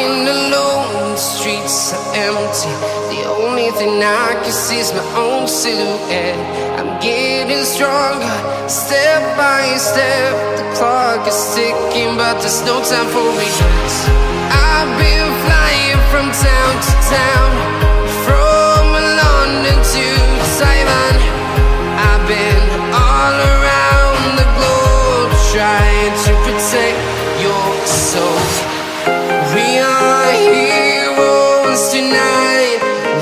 walking alone, the streets are empty. The only thing I can see is my own silhouette. I'm getting stronger, step by step. The clock is ticking, but there's no time for regrets. I've been flying from town to town, from London to Taiwan. I've been all around the globe, trying to protect your soul. We are heroes tonight.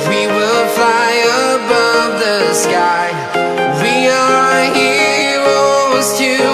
We will fly above the sky. We are heroes tonight.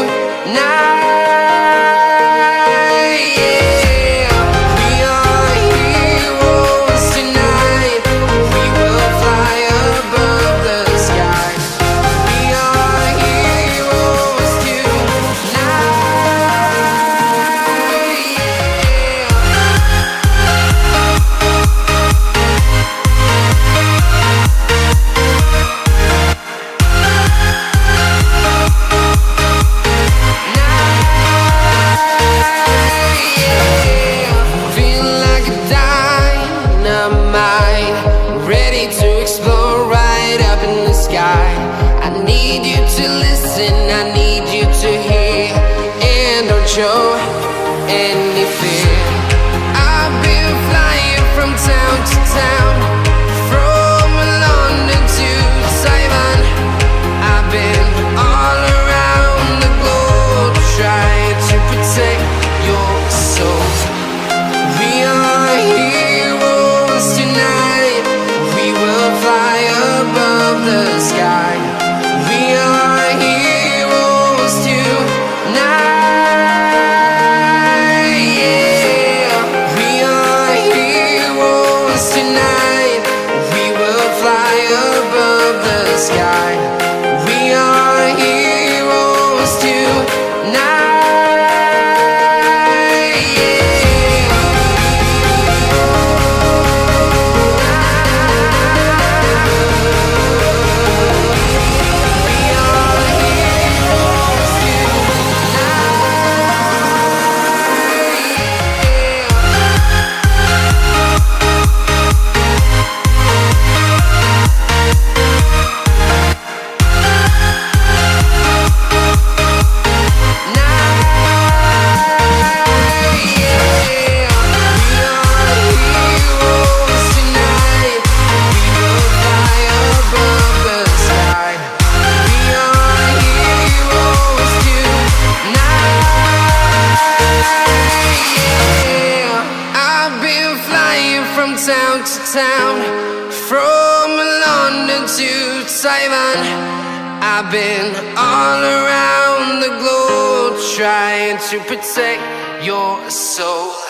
I need you to listen, I need you to hear, and don't show any fear. I've been flying from town to town, from London to Taiwan. I've been all around the globe, trying to protect your soul. We are heroes tonight. We will fly above the sky. We are heroes tonight. Yeah, we are heroes tonight. We will fly above the sky. We are heroes tonight. From town to town, from London to Taiwan. I've been all around the globe, trying to protect your soul.